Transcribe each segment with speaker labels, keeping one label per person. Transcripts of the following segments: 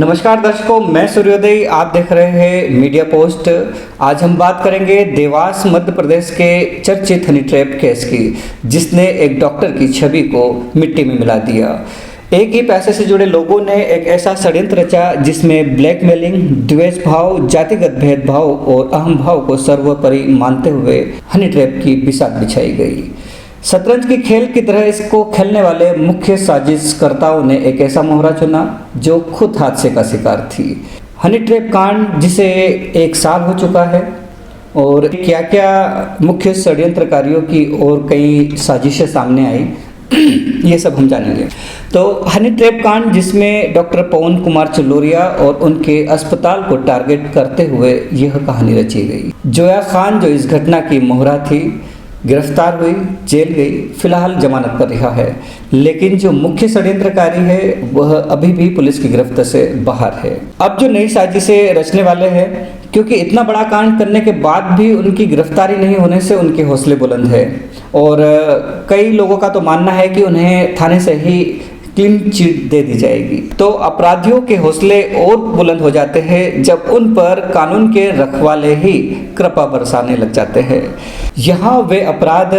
Speaker 1: नमस्कार दर्शकों, मैं सूर्योदय, आप देख रहे हैं मीडिया पोस्ट। आज हम बात करेंगे देवास मध्य प्रदेश के चर्चित हनी ट्रैप केस की, जिसने एक डॉक्टर की छवि को मिट्टी में मिला दिया। एक ही पैसे से जुड़े लोगों ने एक ऐसा षड्यंत्र रचा जिसमें ब्लैकमेलिंग, द्वेष भाव, जातिगत भेदभाव और अहम भाव को सर्वोपरि मानते हुए हनी ट्रैप की बिसात बिछाई गई। शतरंज की खेल की तरह इसको खेलने वाले मुख्य साजिशकर्ताओं ने एक ऐसा मोहरा चुना जो खुद हादसे का शिकार थी। हनी ट्रैप कांड जिसे 1 साल हो चुका है और क्या क्या मुख्य षड्यंत्रकारियों की और कई साजिशें सामने आई ये सब हम जानेंगे। तो हनी ट्रैप कांड जिसमें डॉक्टर पवन कुमार चलोरिया और उनके अस्पताल को टारगेट करते हुए यह कहानी रची गई। जोया खान जो इस घटना की मोहरा थी, गिरफ्तार हुई, जेल गई, फिलहाल जमानत पर रिहा है। लेकिन जो मुख्य षड्यंत्रकारी है वह अभी भी पुलिस की गिरफ्त से बाहर है। अब जो नई साजिशें रचने वाले हैं, क्योंकि इतना बड़ा कांड करने के बाद भी उनकी गिरफ्तारी नहीं होने से उनके हौसले बुलंद है और कई लोगों का तो मानना है कि उन्हें थाने से ही क्लीन चिट दे दी जाएगी। तो अपराधियों के हौसले और बुलंद हो जाते हैं जब उन पर कानून के रखवाले ही कृपा बरसाने लग जाते हैं। यहाँ वे अपराध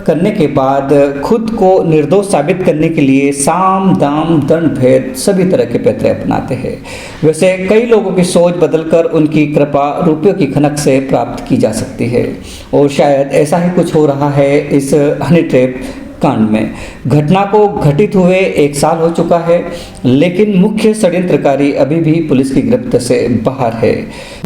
Speaker 1: करने के बाद खुद को निर्दोष साबित करने के लिए साम दाम दंड भेद सभी तरह के पैतरे अपनाते हैं। वैसे कई लोगों की सोच बदलकर उनकी कृपा रुपयों की खनक से प्राप्त की जा सकती है और शायद ऐसा ही कुछ हो रहा है इस हनी ट्रैप कांड में। घटना को घटित हुए 1 साल हो चुका है, लेकिन मुख्य षड्यंत्रकारी अभी भी पुलिस की गिरफ्त से बाहर है।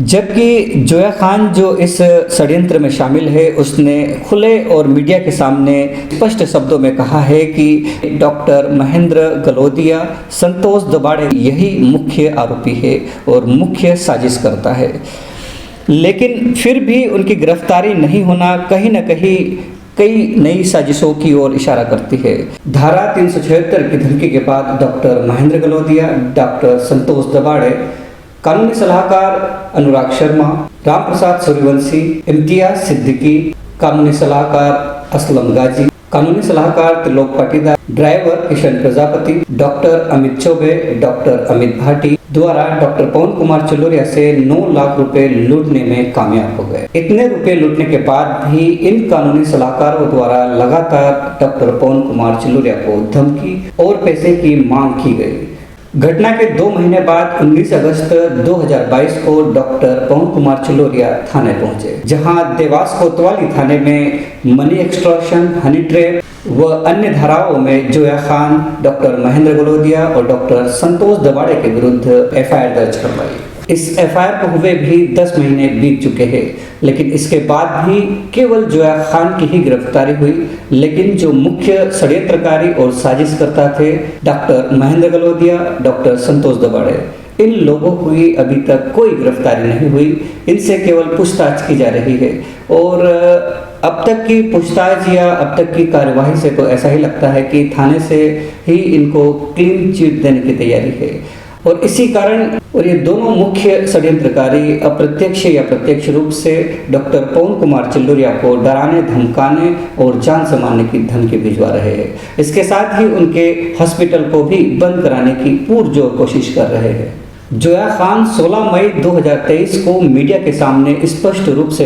Speaker 1: जबकि जोया खान जो इस षड्यंत्र में शामिल है, उसने खुले और मीडिया के सामने स्पष्ट शब्दों में कहा है कि डॉक्टर महेंद्र गलोदिया, संतोष दबाड़े यही मुख्य आरोपी है और मुख्य साजिश करता है। लेकिन फिर भी उनकी गिरफ्तारी नहीं होना कहीं न कहीं कई नई साजिशों की ओर इशारा करती है। धारा 376 की धमकी के बाद डॉक्टर महेंद्र गलोदिया, डॉक्टर संतोष दबाड़े, कानूनी सलाहकार अनुराग शर्मा, राम प्रसाद सूर्यवंशी, इम्तियाज सिद्दीकी, कानूनी सलाहकार असलम गाजी, कानूनी सलाहकार Trilok Patidar, driver Kishan Prajapati, doctor Amit Choubey, doctor Amit Bhati द्वारा डॉक्टर पवन कुमार चलोरिया से 9 लाख रुपए लूटने में कामयाब हो गए। इतने रुपए लूटने के बाद भी इन कानूनी सलाहकारों द्वारा लगातार डॉक्टर पवन कुमार चलोरिया को धमकी और पैसे की मांग की गई। घटना के 2 महीने बाद 19 अगस्त 2022 को डॉक्टर पवन कुमार चलोरिया थाने पहुंचे, जहां देवास कोतवाली थाने में मनी एक्सटॉर्शन, हनी ट्रैप व अन्य धाराओं में जोया खान, डॉक्टर महेंद्र गलोदिया और डॉक्टर संतोष दबाड़े के विरुद्ध एफआईआर दर्ज करवाई। इस एफआईआर को हुए भी 10 महीने बीत चुके हैं, लेकिन इसके बाद भी केवल जोया खान की ही गिरफ्तारी हुई। लेकिन जो मुख्य षड्यंत्रकारी और साजिशकर्ता थे, डॉक्टर महेंद्र गलोदिया, डॉक्टर संतोष दबाड़े, इन लोगों की अभी तक कोई गिरफ्तारी नहीं हुई। इनसे केवल पूछताछ की जा रही है और अब तक की पूछताछ या अब तक की कार्यवाही से तो ऐसा ही लगता है कि थाने से ही इनको क्लीन चिट देने की तैयारी है। और इसी कारण और ये दोनों मुख्य षड्यंत्रकारी अप्रत्यक्ष या प्रत्यक्ष रूप से डॉक्टर पवन कुमार चलोरिया को डराने, धमकाने और जान से मारने की धमकी भिजवा रहे हैं। इसके साथ ही उनके हॉस्पिटल को भी बंद कराने की पुरजोर कोशिश कर रहे हैं। जोया खान 16 मई 2023 को मीडिया के सामने स्पष्ट रूप से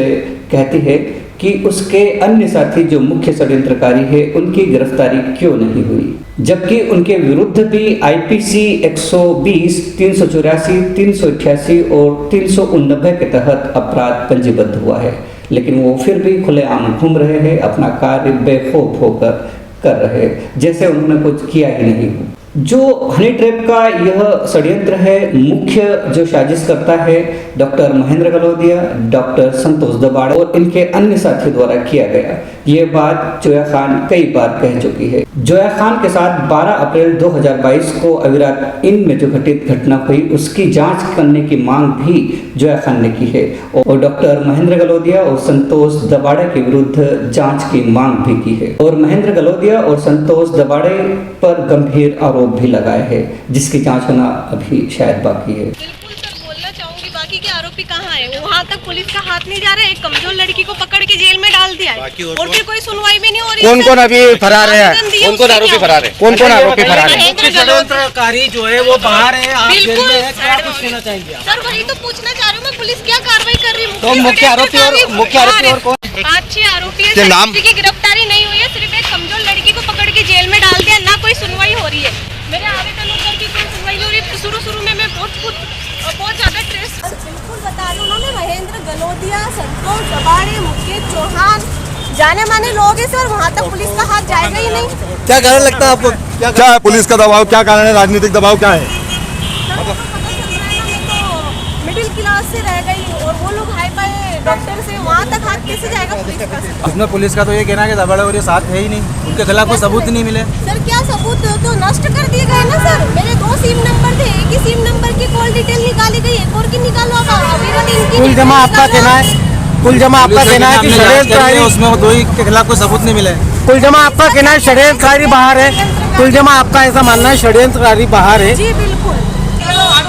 Speaker 1: कहती है कि उसके अन्य साथी जो मुख्य षड्यंत्रकारी है, उनकी गिरफ्तारी क्यों नहीं हुई, जबकि उनके विरुद्ध भी आईपीसी 120, 384, 388 और 389 के तहत अपराध पंजीबद्ध हुआ है। लेकिन वो फिर भी खुलेआम घूम रहे हैं, अपना कार्य बेखौफ होकर कर रहे हैं, जैसे उन्होंने कुछ किया ही नहीं हो। जो हनी ट्रैप का यह षड्यंत्र है, मुख्य जो साजिश करता है डॉक्टर महेंद्र गलोदिया, डॉक्टर संतोष दबाड़े और इनके अन्य साथियों द्वारा किया गया, ये बात जोया खान कई बार कह चुकी है। जोया खान के साथ 12 अप्रैल 2022 को अविरात इन में जो घटित घटना हुई, उसकी जांच करने की मांग भी जोया खान ने की है और डॉक्टर महेंद्र गलोदिया और संतोष दबाड़े के विरुद्ध जांच की मांग भी की है और महेंद्र गलोदिया और संतोष दबाड़े पर गंभीर आरोप भी लगाए हैं, जिसकी जांच होना अभी शायद बाकी है।
Speaker 2: बिल्कुल सर, बोलना चाहूंगी बाकी के आरोप आरोपी कहाँ है? वहाँ तक पुलिस का हाथ नहीं जा रहा है। एक कमजोर लड़की को पकड़ के जेल में डाल दिया है और फिर कोई सुनवाई भी नहीं हो रही।
Speaker 3: कौन कौन अभी फरार है?
Speaker 2: कौन कौन आरोपी फरार है?
Speaker 3: कौन कौन आरोपी फरार है?
Speaker 4: षड्यंत्रकारी जो है वो बाहर है, आप जेल
Speaker 2: बिल्कुल
Speaker 4: में हैं, क्या कुछ कहना चाहेंगे?
Speaker 2: सर, वही तो पूछना चाह रही हूँ मैं, पुलिस क्या कार्रवाई कर रही है?
Speaker 3: तो मुख्य आरोपी और कौन?
Speaker 2: 5-6 आरोपी है
Speaker 3: के
Speaker 2: सर,
Speaker 3: नाम?
Speaker 2: किसी की गिरफ्तारी नहीं हुई है। सिर्फ एक कमजोर लड़की को पकड़ के जेल में डाल दिया, ना कोई सुनवाई हो रही है। मेरे आवेदनों पर भी कोई सुनवाई नहीं हो रही है। शुरू में मैं बहुत ज्यादा स्ट्रेस। बिल्कुल बता रही हूँ, उन्होंने महेंद्र गलोदिया, संतोष दबाड़े, मुकेश चौहान, जाने माने लोग हैं सर। वहाँ तक पुलिस का हाथ जाएगा ही नहीं।
Speaker 3: क्या कारण लगता है आपको? क्या है पुलिस का दबाव? क्या कारण है? राजनीतिक दबाव क्या है?
Speaker 2: मिडिल क्लास से रह गई और वो लोग हाई फाई डॉक्टर से, वहाँ तक हाथ कैसे जाएगा पुलिस का?
Speaker 4: उसमें पुलिस का तो ये कहना है कि दबाड़े और ये साथ है ही नहीं, उनके खिलाफ कोई सबूत नहीं मिले।
Speaker 2: सर, क्या सबूत? तो नष्ट कर दिए गए ना सर। मेरे 2 सिम नंबर थे, एक ही सिम नंबर की कॉल डिटेल निकाली गई, एक और की निकालो।
Speaker 3: कुल जमा आपका कहना है? कुल जमा आपका कहना है कि षड्यंत्रकारी,
Speaker 4: उसमें वो 2 के खिलाफ कोई सबूत नहीं मिले।
Speaker 3: कुल जमा आपका कहना है षड्यंत्रकारी बाहर है? कुल जमा आपका ऐसा मानना है षड्यंत्रकारी बाहर है?
Speaker 2: जी बिल्कुल।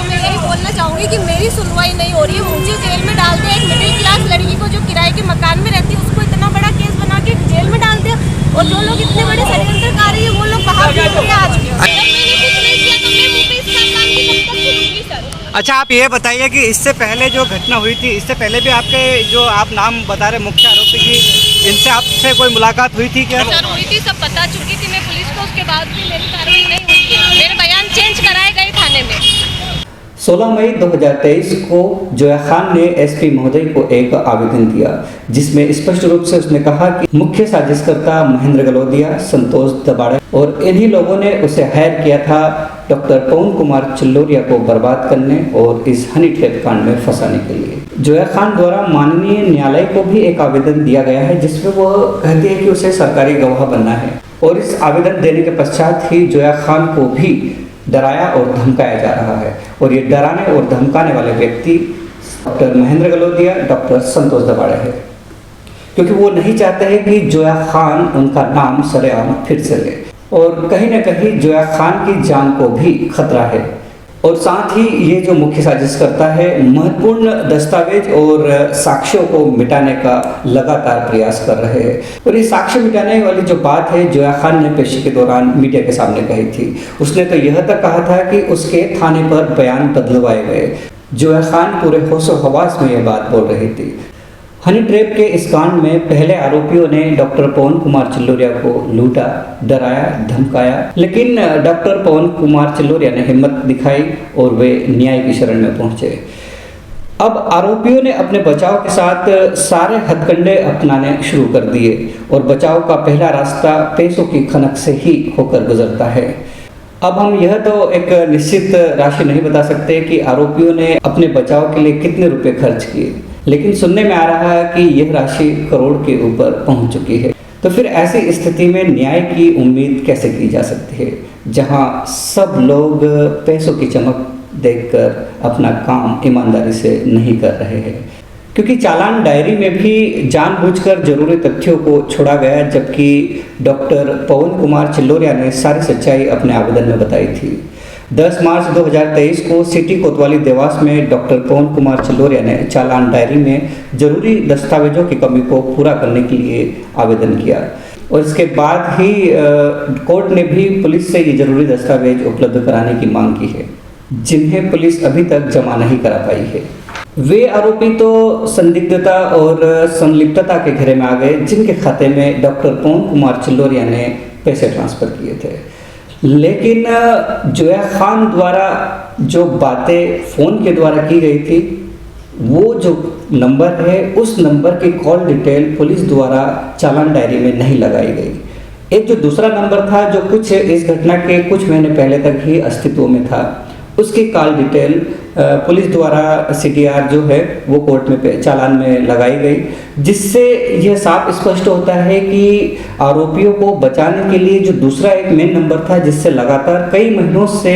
Speaker 2: मैं यही बोलना चाहूंगी कि मेरी सुनवाई नहीं हो रही है। मुझे जेल में डाल दिया। एक मिडिल क्लास लड़की को जो किराए के मकान में रहती है, उसको इतना बड़ा केस बना के जेल में डाल दिया। और जो लोग इतने बड़े षड्यंत्रकारी है, वो लोग बाहर क्यों नहीं आज? मैंने कुछ नहीं किया तो मैं मुंह पे इस खानदान की कब तक सुनूंगी सर?
Speaker 1: अच्छा, आप ये बताइए कि इससे पहले जो घटना हुई थी, इससे पहले भी आपके जो आप नाम बता रहे मुख्य आरोपी की, इनसे आपसे कोई मुलाकात हुई थी क्या?
Speaker 2: सर, हुई थी, सब बता चुकी थी मैं पुलिस को। उसके बाद भी मेरी कार्रवाई नहीं हुई है। मेरे बयान चेंज कराए गए थाने में।
Speaker 1: 16 मई 2023 को जोया खान ने एसपी महोदय को एक आवेदन दिया, जिसमें स्पष्ट रूप से उसने कहा कि मुख्य साजिशकर्ता महेंद्र गलोदिया, संतोष दबाड़े और इन्हीं लोगों ने उसे हायर किया था डॉक्टर पवन कुमार चिल्लोरिया को बर्बाद करने और इस हनी ट्रैप कांड में फंसाने के लिए। जोया खान द्वारा माननीय न्यायालय को भी एक आवेदन दिया गया है, जिसमें वह कहती है कि उसे सरकारी गवाह बनना है। और इस आवेदन देने के पश्चात ही जोया खान को भी डराया और धमकाया जा रहा है। और ये डराने और धमकाने वाले व्यक्ति डॉक्टर महेंद्र गलोदिया, डॉक्टर संतोष दबाड़े है, क्योंकि वो नहीं चाहते हैं कि जोया खान उनका नाम सरेआम फिर से ले। और कहीं ना कहीं जोया खान की जान को भी खतरा है। और साथ ही ये जो मुख्य साजिश करता है, महत्वपूर्ण दस्तावेज और साक्ष्यों को मिटाने का लगातार प्रयास कर रहे हैं। और ये साक्ष्य मिटाने वाली जो बात है, जोया खान ने पेशी के दौरान मीडिया के सामने कही थी। उसने तो यह तक कहा था कि उसके थाने पर बयान बदलवाए गए। जोया खान पूरे होशो हवास में यह बात बोल रही थी। हनी ट्रैप के इस कांड में पहले आरोपियों ने डॉक्टर पवन कुमार चिल्लोरिया को लूटा, डराया, धमकाया, लेकिन डॉक्टर पवन कुमार चिल्लोरिया ने हिम्मत दिखाई और वे न्याय की शरण में पहुंचे। अब आरोपियों ने अपने बचाव के साथ सारे हथकंडे अपनाने शुरू कर दिए और बचाव का पहला रास्ता पैसों की खनक से ही होकर गुजरता है। अब हम यह तो एक निश्चित राशि नहीं बता सकते कि आरोपियों ने अपने बचाव के लिए कितने रुपए खर्च किए, लेकिन सुनने में आ रहा है कि यह राशि करोड़ के ऊपर पहुंच चुकी है। तो फिर ऐसी स्थिति में न्याय की उम्मीद कैसे की जा सकती है, जहां सब लोग पैसों की चमक देखकर अपना काम ईमानदारी से नहीं कर रहे हैं? क्योंकि चालान डायरी में भी जानबूझकर जरूरी तथ्यों को छोड़ा गया, जबकि डॉक्टर पवन कुमार चिल्लोरिया ने सारी सच्चाई अपने आवेदन में बताई थी। 10 मार्च 2023 को सिटी कोतवाली देवास में डॉक्टर पवन कुमार चिल्लोरिया ने चालान डायरी में जरूरी दस्तावेजों की कमी को पूरा करने के लिए आवेदन किया और इसके बाद ही कोर्ट ने भी पुलिस से ये जरूरी दस्तावेज उपलब्ध कराने की मांग की है, जिन्हें पुलिस अभी तक जमा नहीं करा पाई है। वे आरोपी तो संदिग्धता और संलिप्तता के घेरे में आ गए, जिनके खाते में डॉक्टर पवन कुमार चिल्लोरिया ने पैसे ट्रांसफर किए थे। लेकिन जोया खान द्वारा जो बातें फ़ोन के द्वारा की गई थी, वो जो नंबर है, उस नंबर की कॉल डिटेल पुलिस द्वारा चालान डायरी में नहीं लगाई गई। एक जो दूसरा नंबर था, जो कुछ इस घटना के कुछ महीने पहले तक ही अस्तित्व में था, उसकी कॉल डिटेल पुलिस द्वारा सीडीआर जो है वो कोर्ट में चालान में लगाई गई, जिससे यह साफ स्पष्ट होता है कि आरोपियों को बचाने के लिए जो दूसरा एक मेन नंबर था, जिससे लगातार कई महीनों से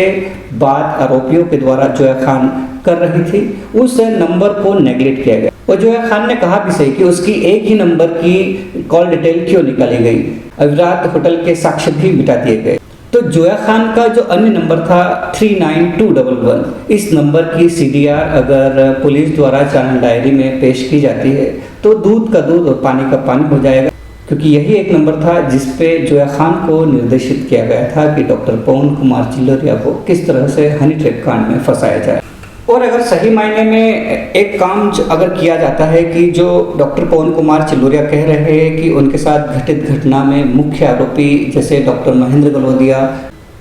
Speaker 1: बात आरोपियों के द्वारा जोया खान कर रही थी, उस नंबर को नेगलेक्ट किया गया। और जोया खान ने कहा भी सही कि उसकी एक ही नंबर की कॉल डिटेल क्यों निकाली गई। अविरात होटल के साक्ष्य भी मिटा दिए गए। तो जोया खान का जो अन्य नंबर था 39211, इस नंबर की सीडीआर अगर पुलिस द्वारा चालान डायरी में पेश की जाती है तो दूध का दूध और पानी का पानी हो जाएगा, क्योंकि यही एक नंबर था जिस पे जोया खान को निर्देशित किया गया था कि डॉक्टर पवन कुमार चिल्लोरिया को किस तरह से हनी ट्रैप कांड में फंसाया जाए। और अगर सही मायने में एक काम अगर किया जाता है कि जो डॉक्टर पवन कुमार चिल्लोरिया कह रहे हैं कि उनके साथ घटित घटना में मुख्य आरोपी जैसे डॉक्टर महेंद्र गलोदिया,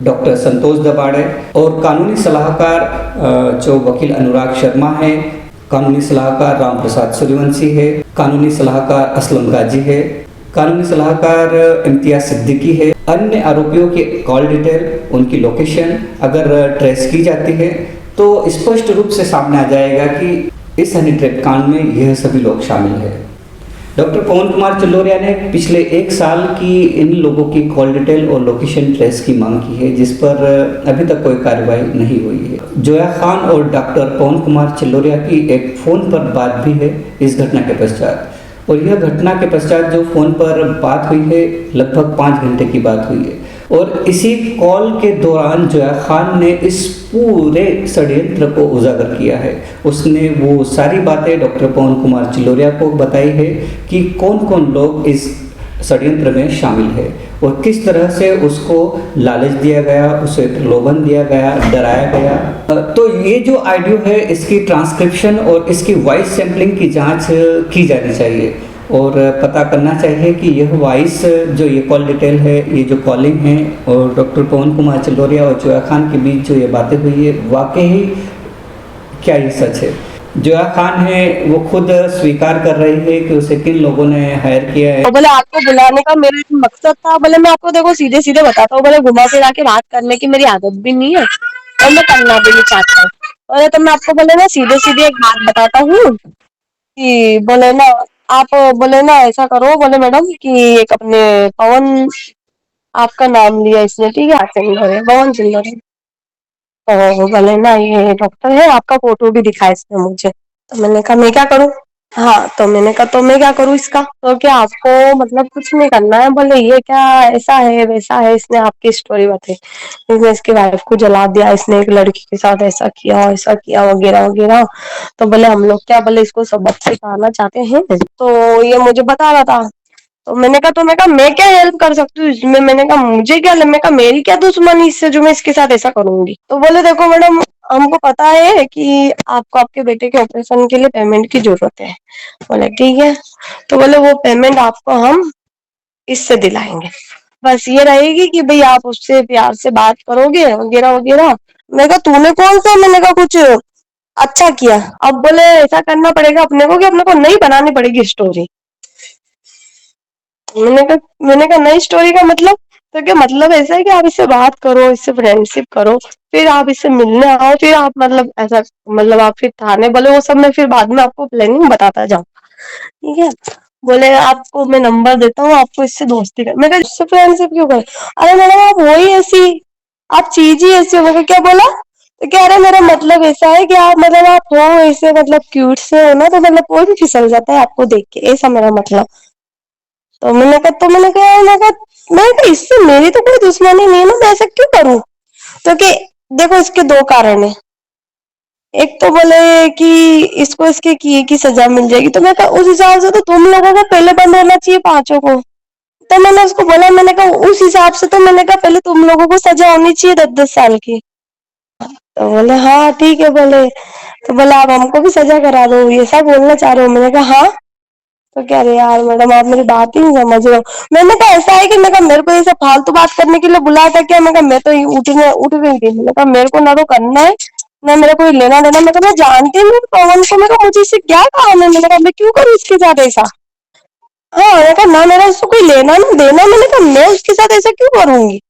Speaker 1: डॉक्टर संतोष दबाड़े और कानूनी सलाहकार जो वकील अनुराग शर्मा है, कानूनी सलाहकार राम प्रसाद सूर्यवंशी है, कानूनी सलाहकार असलम गाजी है, कानूनी सलाहकार इम्तियाज सिद्दीकी है, अन्य आरोपियों की कॉल डिटेल, उनकी लोकेशन अगर ट्रेस की जाती है तो स्पष्ट रूप से सामने आ जाएगा कि इस हनी ट्रैप कांड में यह सभी लोग शामिल हैं। डॉक्टर पवन कुमार चिल्लोरिया ने पिछले 1 साल की इन लोगों की कॉल डिटेल और लोकेशन ट्रेस की मांग की है, जिस पर अभी तक कोई कार्रवाई नहीं हुई है। जोया खान और डॉक्टर पवन कुमार चिल्लोरिया की एक फ़ोन पर बात भी है इस घटना के पश्चात, और यह घटना के पश्चात जो फ़ोन पर बात हुई है लगभग 5 घंटे की बात हुई है, और इसी कॉल के दौरान जोया खान ने इस पूरे षड्यंत्र को उजागर किया है। उसने वो सारी बातें डॉक्टर पवन कुमार चिल्लोरिया को बताई है कि कौन कौन लोग इस षड्यंत्र में शामिल है और किस तरह से उसको लालच दिया गया, उसे प्रलोभन दिया गया, डराया गया। तो ये जो ऑडियो है इसकी ट्रांसक्रिप्शन और इसकी वॉइस सैम्पलिंग की जांच की जानी चाहिए और पता करना चाहिए कि यह वॉइस जो ये कॉल डिटेल है, ये जो कॉलिंग है और डॉक्टर पवन कुमार चिल्लोरिया और जोया खान के बीच जो ये बातें हुई है वाकई क्या ये सच है। जोया खान है वो खुद स्वीकार कर रही है कि उसे किन लोगों ने हायर किया है।
Speaker 5: तो बोले आपको बुलाने का मेरा एक मकसद था, बोले मैं आपको देखो सीधे सीधे बताता हूँ, बोले घुमा फिरा के बात करने की मेरी आदत भी नहीं है और मैं करना भी नहीं चाहता हूँ। बोले तो मैं आपको बोले ना सीधे सीधे एक बात बताता हूँ कि बोले ना आप बोले ना ऐसा करो, बोले मैडम कि एक अपने पवन, आपका नाम लिया इसने, ठीक है, चिल्लोरे, पवन चिल्लोरे, तो बोले ना ये डॉक्टर है, आपका फोटो भी दिखा इसने मुझे। तो मैंने कहा मैं क्या करूँ? हाँ, तो मैंने कहा तो मैं क्या करूँ इसका? तो क्या आपको मतलब कुछ नहीं करना है? बोले ये क्या ऐसा है वैसा है, इसने आपकी स्टोरी बताई, इसने इसकी वाइफ को जला दिया, इसने एक लड़की के साथ ऐसा किया वगैरह वगैरह। तो बोले हम लोग क्या, बोले इसको सबक सिखाना चाहते हैं, तो ये मुझे बता रहा था। तो मैंने कहा मैं क्या हेल्प कर सकती हूँ इसमें? मैंने कहा मुझे क्या, मैं कहा मेरी क्या दुश्मनी इससे जो मैं इसके साथ ऐसा करूंगी? तो बोले देखो मैडम, हमको पता है कि आपको आपके बेटे के ऑपरेशन के लिए पेमेंट की जरूरत है। बोले ठीक है, तो बोले वो पेमेंट आपको हम इससे दिलाएंगे, बस ये रहेगी कि भाई आप उससे प्यार से बात करोगे वगैरह वगैरह। मैं कहा तूने कौन सा, मैंने कहा कुछ अच्छा किया? अब बोले ऐसा करना पड़ेगा अपने को कि अपने को नहीं बनानी पड़ेगी स्टोरी। मैंने कहा नई स्टोरी का मतलब? तो क्या मतलब ऐसा है कि आप इससे बात करो, इससे फ्रेंडशिप करो, फिर आप इससे मिलने आओ, फिर आप मतलब ऐसा, मतलब आप फिर थाने, बोले वो सब मैं फिर बाद में आपको प्लानिंग बताता जाऊँ, ठीक है। बोले आपको मैं नंबर देता हूँ, आपको इससे दोस्ती कर। मैं कहा इससे फ्रेंडशिप क्यों कर? अरे मैडम आप हो ही ऐसी, आप चीज ही ऐसी हो। मैं कहा, क्या बोला? तो कह रहे मेरा मतलब ऐसा है कि आप मतलब आप हो ऐसे, मतलब क्यूट से हो ना, तो मतलब कोई भी फिसल जाता है आपको देख के, ऐसा मेरा मतलब। तो मैंने कहा इससे मेरी तो कोई दुश्मनी नहीं है ना, मैं ऐसा क्यों करूं? तो कि देखो इसके 2 कारण है। एक तो बोले कि इसको इसके किए की सजा मिल जाएगी, तो मैं कहा उस हिसाब से तो तुम लोगों को पहले बंद होना चाहिए 5 को। तो मैंने उसको बोला, मैंने कहा उस हिसाब से तो मैंने कहा पहले तुम लोगों को सजा होनी चाहिए 10-10 साल की। तो बोले हाँ ठीक है, बोले तो बोला आप हमको भी सजा करा दो, ये सब बोलना चाह रहे हो? मैंने कहा हाँ। तो कह रहे यार मैडम आप मेरी बात ही नहीं समझ रहे हो। मैंने कहा ऐसा है कि मैं कहा मेरे को ऐसे फालतू बात करने के लिए बुलाया था क्या? मैं कहा मैं तो उठ गई थी। मैंने कहा मेरे को ना तो करना है ना मेरा कोई लेना देना। मैं कहा मैं जानती नहीं पवन को, मैं कहा मुझे इससे क्या काम है? मैंने कहा मैं क्यों करूँ इसके साथ ऐसा? हाँ, मैंने कहा ना मेरा उसको कोई लेना ना देना। मैंने कहा मैं उसके साथ ऐसा क्यों करूंगी?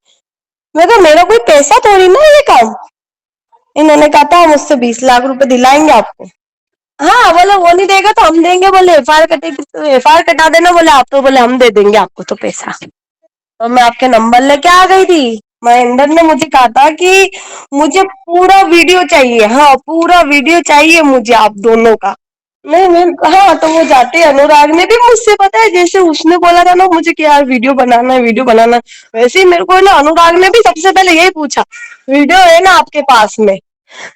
Speaker 5: मैं कहा मेरा कोई पैसा थोड़ी ना ये काम। इन्होंने कहा था मुझसे 20 लाख रुपए दिलाएंगे आपको। हाँ, बोले वो नहीं देगा तो हम देंगे, बोले एफआईआर कटेगी तो एफआईआर कटा देना, बोले आप तो बोले हम दे देंगे आपको तो पैसा। तो मैं आपके नंबर लेके आ गई थी। महेंद्र ने मुझे कहा था कि मुझे पूरा वीडियो चाहिए, हाँ पूरा वीडियो चाहिए मुझे आप दोनों का। नहीं मैं, हाँ तो वो जाते हैं। अनुराग ने भी मुझसे, पता है, जैसे उसने बोला था ना मुझे कि यार वीडियो बनाना है, वीडियो बनाना है, वैसे ही मेरे को ना अनुराग ने भी सबसे पहले यही पूछा, वीडियो है ना आपके पास में।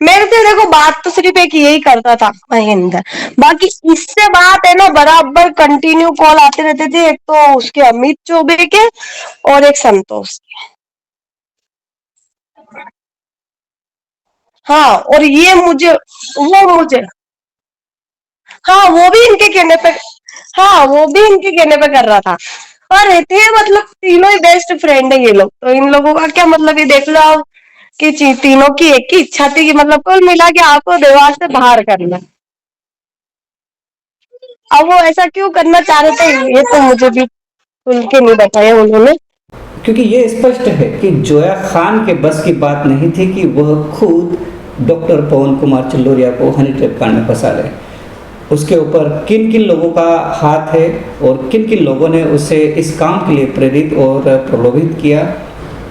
Speaker 5: मेरे से देखो बात तो सिर्फ एक यही करता था महेंद्र, बाकी इससे बात है ना बराबर कंटिन्यू कॉल आते रहते थे, एक तो उसके अमित चौबे के और एक संतोष के। हाँ और ये मुझे, वो मुझे, हाँ वो भी इनके कहने पे, हाँ वो भी इनके कहने पे कर रहा था। और रहते हैं मतलब तीनों ही बेस्ट फ्रेंड है ये लोग, तो इन लोगों का क्या मतलब, ये देख लो आप कि तीनों की एक ही इच्छा थी कि मतलब कुल मिला के आपको देवास से बाहर करना। अब वो ऐसा क्यों करना चाह रहे थे ये तो मुझे भी खुल के नहीं बताया उन्होंने।
Speaker 1: क्योंकि ये स्पष्ट है कि जोया खान के बस की बात नहीं थी कि वह खुद डॉक्टर पवन कुमार चंदोरिया को हनी ट्रैप कांड में फंसा ले। उसके ऊपर किन किन लोगों का हाथ है और किन किन लोगों ने उसे इस काम के लिए प्रेरित और प्रलोभित किया,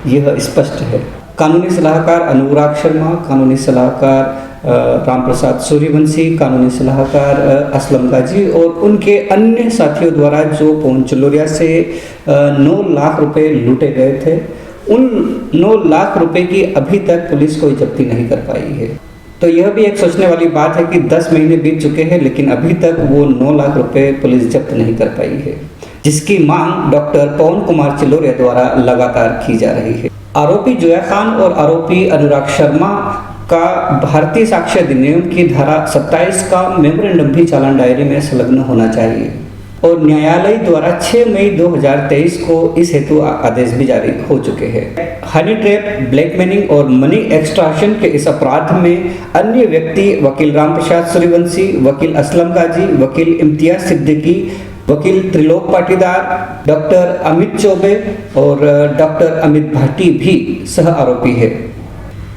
Speaker 1: यह स्पष्ट है। कानूनी सलाहकार अनुराग शर्मा, कानूनी सलाहकार रामप्रसाद सूर्यवंशी, कानूनी सलाहकार असलम गाजी और उनके अन्य साथियों द्वारा जो पवन चंदोरिया से 9 लाख रुपए लूटे गए थे, उन 9 लाख रुपए की अभी तक पुलिस कोई जब्ती नहीं कर पाई है। तो यह भी एक सोचने वाली बात है कि 10 महीने बीत चुके हैं लेकिन अभी तक वो 9 लाख रुपए पुलिस जब्त नहीं कर पाई है, जिसकी मांग डॉक्टर पवन कुमार चंदोरिया द्वारा लगातार की जा रही है। आरोपी जोया खान और आरोपी अनुराग शर्मा का भारतीय साक्ष्य अधिनियम की धारा 27 का मेमोरेंडम भी चालान डायरी में संलग्न होना चाहिए और न्यायालय द्वारा 6 मई 2023 को इस हेतु आदेश भी जारी हो चुके हैं। हनी ट्रैप, ब्लैकमेलिंग और मनी एक्सट्रैक्शन के इस अपराध में अन्य व्यक्ति वकील रामप्रसाद सूर्यवंशी, वकील असलम गाजी, वकील इम्तियाज सिद्दीकी, वकील त्रिलोक पाटीदार, डॉक्टर अमित चौबे और डॉक्टर अमित भाटी भी सह आरोपी है,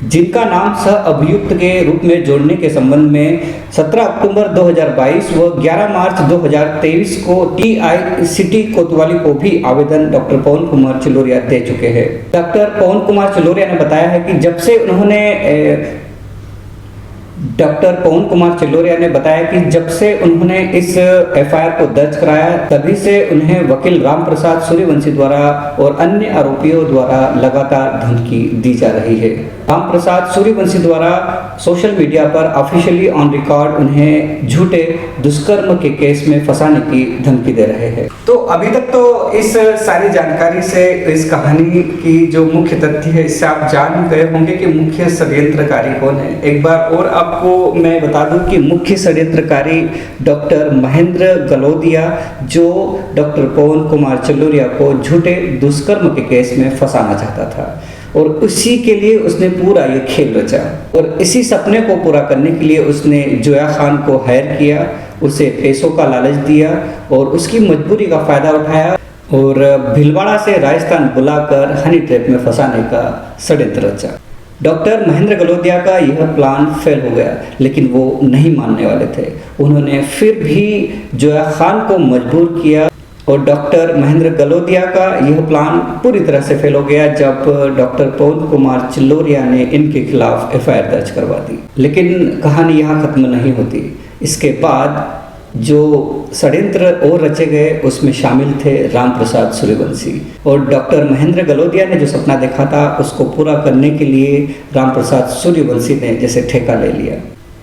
Speaker 1: जिनका नाम सह अभियुक्त के रूप में जोड़ने के संबंध में 17 अक्टूबर 2022 व 11 मार्च 2023 को TICT कोतवाली को भी आवेदन डॉक्टर पवन कुमार चंदोरिया दे चुके हैं। डॉक्टर पवन कुमार चंदोरिया ने बताया है कि जब से उन्होंने इस FIR को दर्ज कराया तभी से उन्हें वकील रामप्रसाद सूर्यवंशी द्वारा और अन्य आरोपियों द्वारा लगातार धमकी दी जा रही है। रामप्रसाद सूर्यवंशी द्वारा सोशल मीडिया पर ऑफिशियली ऑन रिकॉर्ड उन्हें झूठे दुष्कर्म के केस में फंसाने की धमकी दे रहे हैं। तो अभी तक तो इस सारी जानकारी से, इस कहानी की जो मुख्य तथ्य है, इससे आप जान गए होंगे कि मुख्य षड्यंत्रकारी कौन है। एक बार और आपको मैं बता दूं कि मुख्य षड्यंत्रकारी डॉक्टर महेंद्र गलोदिया, जो डॉक्टर पवन कुमार चंदोरिया को झूठे दुष्कर्म के केस में फंसाना चाहता था और उसी के लिए उसने पूरा ये खेल रचा और इसी सपने को पूरा करने के लिए उसने जोया खान को हायर किया, उसे पैसों का लालच दिया और उसकी मजबूरी का फायदा उठाया और भीलवाड़ा से राजस्थान बुलाकर हनी ट्रैप में फंसाने का षड्यंत्र रचा। डॉक्टर महेंद्र गलोदिया का यह प्लान फेल हो गया लेकिन वो नहीं मानने वाले थे। उन्होंने फिर भी जोया खान को मजबूर किया और डॉक्टर महेंद्र गलोदिया का यह प्लान पूरी तरह से फेल हो गया जब डॉक्टर पवन कुमार चंदोरिया ने इनके खिलाफ FIR दर्ज करवा दी। लेकिन कहानी यहाँ खत्म नहीं होती। इसके बाद जो षड्यंत्र और रचे गए उसमें शामिल थे रामप्रसाद सूर्यवंशी और डॉक्टर महेंद्र गलोदिया ने जो सपना देखा था उसको पूरा करने के लिए रामप्रसाद सूर्यवंशी ने जैसे ठेका ले लिया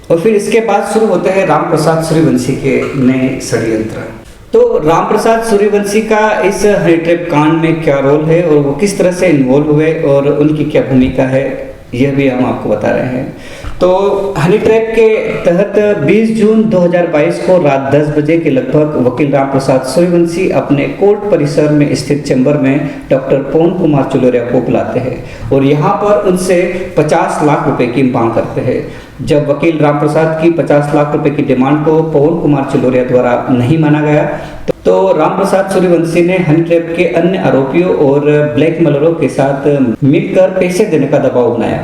Speaker 1: और फिर इसके बाद शुरू होते हैं रामप्रसाद सूर्यवंशी के नए षड्यंत्र। तो रामप्रसाद सूर्यवंशी का इस हनी ट्रैप कांड में क्या रोल है और वो किस तरह से इन्वॉल्व हुए और उनकी क्या भूमिका है, यह भी हम आपको बता रहे हैं। तो हनी ट्रैप के तहत 20 जून 2022 को रात 10 बजे के लगभग वकील रामप्रसाद सूर्यवंशी अपने कोर्ट परिसर में स्थित चैम्बर में डॉक्टर पवन कुमार चंदोरिया को बुलाते हैं और यहाँ पर उनसे 50 लाख रुपए की मांग करते हैं। जब वकील रामप्रसाद की 50 लाख रुपए की डिमांड को पवन कुमार चंदोरिया द्वारा नहीं माना गया तो रामप्रसाद सूर्यवंशी ने हनी ट्रैप के अन्य आरोपियों और ब्लैकमेलरों के साथ मिलकर पैसे देने का दबाव बनाया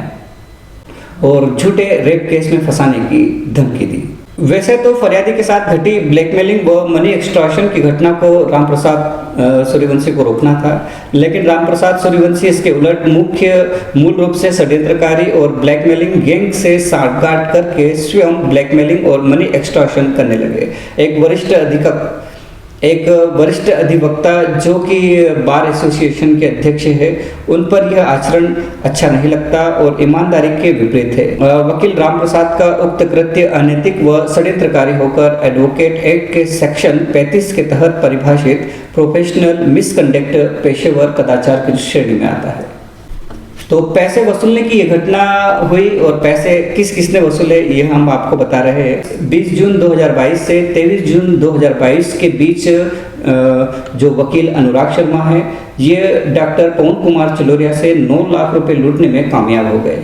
Speaker 1: और झूठे रेप केस में फंसाने की धमकी दी। वैसे तो फरियादी के साथ घटी ब्लैकमेलिंग व मनी एक्सटॉर्शन की घटना को रामप्रसाद सूर्यवंशी को रोकना था, लेकिन रामप्रसाद सूर्यवंशी इसके उलट मूल रूप से षड्यंत्रकारी और ब्लैकमेलिंग गैंग से सांठगांठ करके स्वयं ब्लैकमेलिंग और मनी एक्सटॉर्शन करने लगे। एक वरिष्ठ अधिवक्ता जो कि बार एसोसिएशन के अध्यक्ष है, उन पर यह आचरण अच्छा नहीं लगता और ईमानदारी के विपरीत है। वकील रामप्रसाद का उक्त कृत्य अनैतिक व षड्यंत्रकारी होकर एडवोकेट एक्ट के सेक्शन 35 के तहत परिभाषित प्रोफेशनल मिसकंडक्ट पेशेवर कदाचार की श्रेणी में आता है। तो पैसे वसूलने की ये घटना हुई और पैसे किस किसने वसूले ये हम आपको बता रहे हैं। 20 जून 2022 से 23 जून 2022 के बीच जो वकील अनुराग शर्मा है, ये डॉक्टर पवन कुमार चलोरिया से 9 लाख रुपए लूटने में कामयाब हो गए।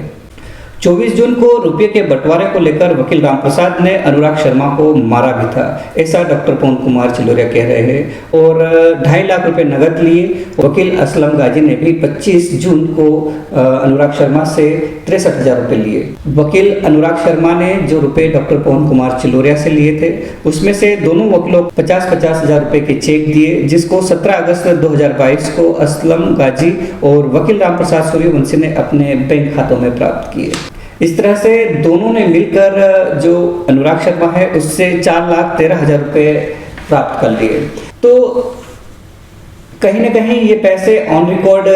Speaker 1: 24 जून को रुपये के बंटवारे को लेकर वकील रामप्रसाद ने अनुराग शर्मा को मारा भी था, ऐसा डॉक्टर पवन कुमार चलोरिया कह रहे हैं और 2.5 लाख रुपए नगद लिए। वकील असलम गाजी ने भी 25 जून को अनुराग शर्मा से 63,000 रुपए लिए। वकील अनुराग शर्मा ने जो रुपए डॉक्टर पवन कुमार चलोरिया से लिए थे, उसमें से दोनों वकीलों 50-50 हजार रुपए के चेक दिए, जिसको 17 अगस्त 2022 को असलम गाजी और वकील रामप्रसाद सूर्यवंशी ने अपने बैंक खातों में प्राप्त किए। इस तरह से दोनों ने मिलकर जो अनुराग शर्मा है उससे 4,13,000 रुपए प्राप्त कर लिए। तो कहीं ना कहीं ये पैसे ऑन रिकॉर्ड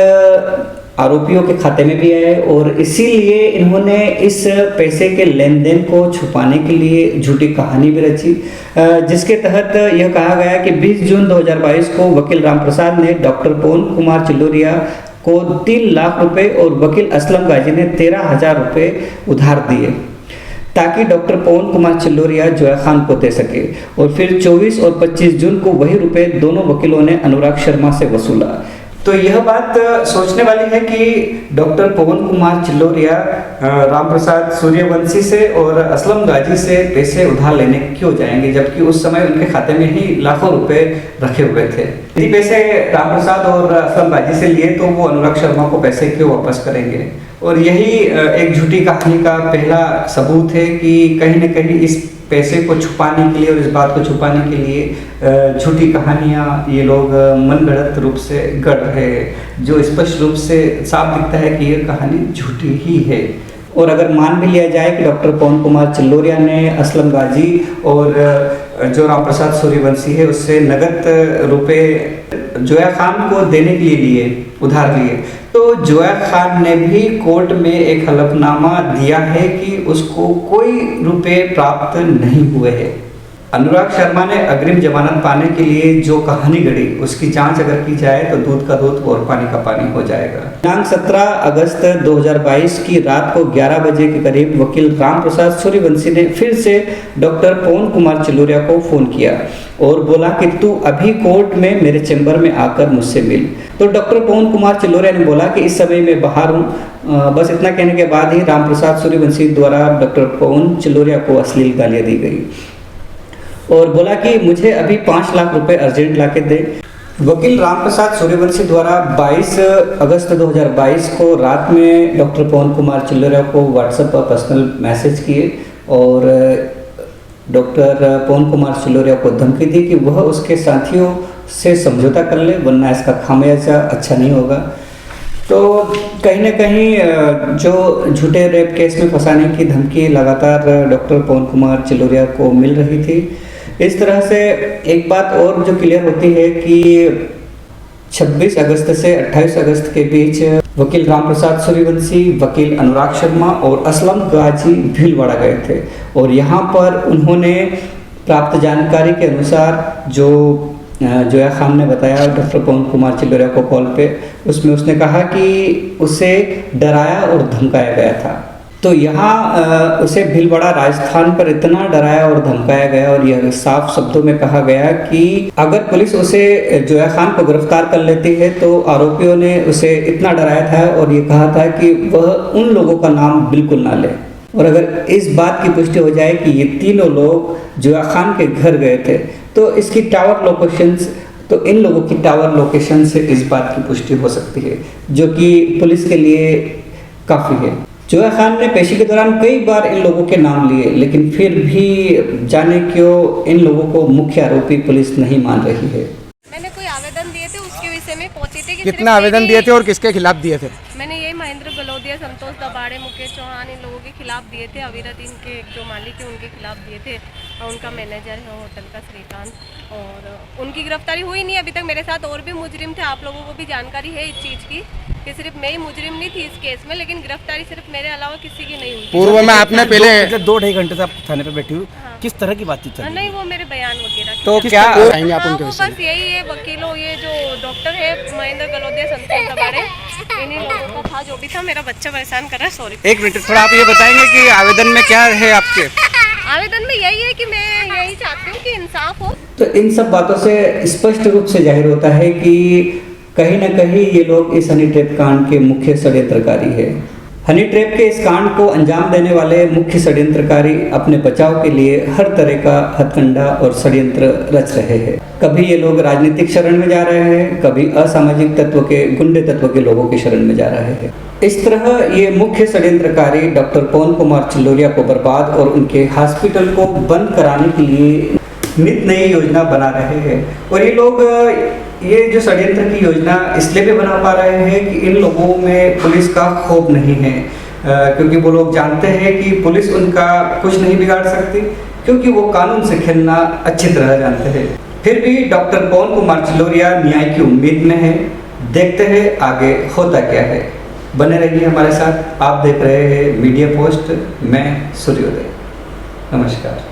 Speaker 1: आरोपियों के खाते में भी आए और इसीलिए इन्होंने इस पैसे के लेन देन को छुपाने के लिए झूठी कहानी भी रची, जिसके तहत यह कहा गया कि 20 जून 2022 को वकील रामप्रसाद ने डॉक्टर पवन कुमार चलोरिया को 3 लाख रुपए और वकील असलम गाजी ने 13,000 रुपए उधार दिए ताकि डॉक्टर पवन कुमार चलोरिया जोया खान को दे सके। और फिर 24 और 25 जून को वही रुपए दोनों वकीलों ने अनुराग शर्मा से वसूला। तो यह बात सोचने वाली है कि डॉक्टर पवन कुमार चलोरिया रामप्रसाद सूर्यवंशी से और असलम गाजी से पैसे उधार लेने क्यों जाएंगे, जबकि उस समय उनके खाते में ही लाखों रुपए रखे हुए थे। यदि पैसे रामप्रसाद और असलम गाजी से लिए तो वो अनुराग शर्मा को पैसे क्यों वापस करेंगे। और यही एक झूठी कहानी का पहला सबूत है कि कहीं न कहीं इस पैसे को छुपाने के लिए और इस बात को छुपाने के लिए झूठी कहानियाँ ये लोग मनगढ़ंत रूप से गढ़ रहे हैं, जो स्पष्ट रूप से साफ दिखता है कि ये कहानी झूठी ही है। और अगर मान भी लिया जाए कि डॉक्टर पवन कुमार चलोरिया ने असलम गाजी और जो रामप्रसाद सूर्यवंशी है उससे नगद रुपए जोया खान को देने के लिए उधार लिए, तो जोया खान ने भी कोर्ट में एक हलफनामा दिया है कि उसको कोई रुपए प्राप्त नहीं हुए हैं। अनुराग शर्मा ने अग्रिम जमानत पाने के लिए जो कहानी गढ़ी उसकी जांच अगर की जाए तो दूध का दूध और पानी का पानी हो जाएगा। दिनांक 17 अगस्त 2022 की रात को 11 बजे के करीब वकील रामप्रसाद सूर्यवंशी ने फिर से डॉक्टर पवन कुमार चलोरिया को फोन किया और बोला कि तू अभी कोर्ट में मेरे चैम्बर में आकर मुझसे मिल। तो डॉक्टर पवन कुमार चलोरिया ने बोला कि इस समय मैं बाहर हूँ। बस इतना कहने के बाद ही रामप्रसाद सूर्यवंशी द्वारा डॉक्टर पवन चलोरिया को अश्लील गालियाँ दी गई और बोला कि मुझे अभी 5 लाख रुपए अर्जेंट लाके दे। वकील रामप्रसाद सूर्यवंशी द्वारा 22 अगस्त 2022 को रात में डॉक्टर पवन कुमार चलोरिया को व्हाट्सएप पर पर्सनल मैसेज किए और डॉक्टर पवन कुमार चलोरिया को धमकी दी कि वह उसके साथियों से समझौता कर ले, वरना इसका खामियाजा अच्छा नहीं होगा। तो कहीं ना कहीं जो झूठे रेप केस में फंसाने की धमकी लगातार डॉक्टर पवन कुमार चलोरिया को मिल रही थी। इस तरह से एक बात और जो क्लियर होती है कि 26 अगस्त से 28 अगस्त के बीच वकील रामप्रसाद सूर्यवंशी, वकील अनुराग शर्मा और असलम गाजी भीलवाड़ा गए थे और यहाँ पर उन्होंने प्राप्त जानकारी के अनुसार जो जोया खान ने बताया डॉक्टर पवन कुमार चलोरिया को कॉल पे, उसमें उसने कहा कि उसे डराया और धमकाया गया था। तो यहाँ उसे भीलवाड़ा राजस्थान पर इतना डराया और धमकाया गया और यह साफ शब्दों में कहा गया कि अगर पुलिस उसे जोया खान को गिरफ्तार कर लेती है तो आरोपियों ने उसे इतना डराया था और ये कहा था कि वह उन लोगों का नाम बिल्कुल ना ले। और अगर इस बात की पुष्टि हो जाए कि ये तीनों लोग जोया खान के घर गए थे तो इसकी टावर लोकेशंस, तो इन लोगों की टावर लोकेशन से इस बात की पुष्टि हो सकती है, जो कि पुलिस के लिए काफ़ी है। जोया खान ने पेशी के दौरान कई बार इन लोगों के नाम लिए, लेकिन फिर भी जाने क्यों इन लोगों को मुख्य आरोपी पुलिस नहीं मान रही है।
Speaker 2: मैंने कोई आवेदन दिए थे, उसके विषय में पहुंची थी कि
Speaker 3: कितना आवेदन दिए थे और किसके खिलाफ दिए थे?
Speaker 2: मैंने यही महेंद्र गलोदिया, संतोष दबाड़े, मुकेश चौहान, इन लोगों के खिलाफ दिए थे। अविरत इनके जो मालिक है उनके खिलाफ दिए थे, और उनका मैनेजर है होटल का श्रीकांत, और उनकी गिरफ्तारी हुई नहीं अभी तक। मेरे साथ और भी मुजरिम थे, आप लोगों को भी जानकारी है इस चीज़ की कि सिर्फ मैं ही मुजरिम नहीं थी इस केस में, लेकिन गिरफ्तारी सिर्फ मेरे अलावा किसी की नहीं हुई।
Speaker 3: पूर्व में आपने पहले
Speaker 4: 2-2.5 घंटे से आप थाने पे बैठी हुई, किस तरह की बातचीत चल रही
Speaker 2: नहीं, वो मेरे बयान वगैरह की
Speaker 3: तो
Speaker 2: तरफ।
Speaker 3: क्या कहेंगे आप
Speaker 2: हाँ,
Speaker 3: उनके
Speaker 2: वो
Speaker 3: विषय में?
Speaker 2: बस यही है, वकीलों, ये जो डॉक्टर है महेंद्र गलोदिया, संतोष दबाड़े, इन्हीं लोगों का था जो भी था। मेरा बच्चा परेशान कर रहा है, सॉरी।
Speaker 3: एक मिनट, थोड़ा आप ये बताएंगे कि आवेदन में क्या है आपके?
Speaker 2: आवेदन में यही है कि मैं यही चाहती हूँ कि इंसाफ हो।
Speaker 1: तो इन सब बातों से स्पष्ट रूप से जाहिर होता है कि कहीं ना कहीं ये लोग इस हनी ट्रैप कांड के मुख्य षड्यंत्रकारी है। हनी ट्रैप के इस कांड को अंजाम देने वाले मुख्य षड्यंत्रकारी अपने बचाव के लिए हर तरह का हथकंडा और षड्यंत्र रच रहे हैं। कभी ये लोग राजनीतिक शरण में जा रहे हैं, कभी असामाजिक तत्व के, गुंडे तत्व के लोगों की शरण में जा रहे हैं। इस तरह ये मुख्य षड्यंत्रकारी डॉक्टर पवन कुमार चिल्लोरिया को बर्बाद और उनके हॉस्पिटल को बंद कराने के लिए नित नई योजना बना रहे हैं। और ये लोग ये जो षड्यंत्र की योजना इसलिए भी बना पा रहे हैं कि इन लोगों में पुलिस का खौफ नहीं है, क्योंकि वो लोग जानते हैं कि पुलिस उनका कुछ नहीं बिगाड़ सकती, क्योंकि वो कानून से खेलना अच्छी तरह जानते हैं। फिर भी डॉक्टर पवन कुमार चिल्लोरिया न्याय की उम्मीद में है। देखते हैं आगे होता क्या है। बने रहिए हमारे साथ। आप देख रहे हैं मीडिया पोस्ट, मैं सूर्योदय। नमस्कार।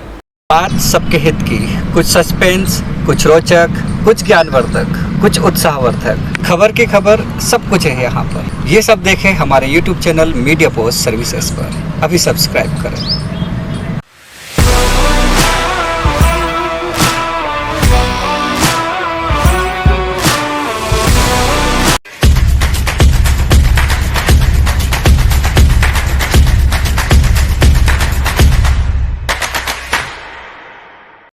Speaker 1: बात सबके हित की, कुछ सस्पेंस, कुछ रोचक, कुछ ज्ञानवर्धक, कुछ उत्साहवर्धक, खबर की खबर, सब कुछ है यहाँ पर। ये सब देखें हमारे YouTube channel media post services पर। अभी सब्सक्राइब करें।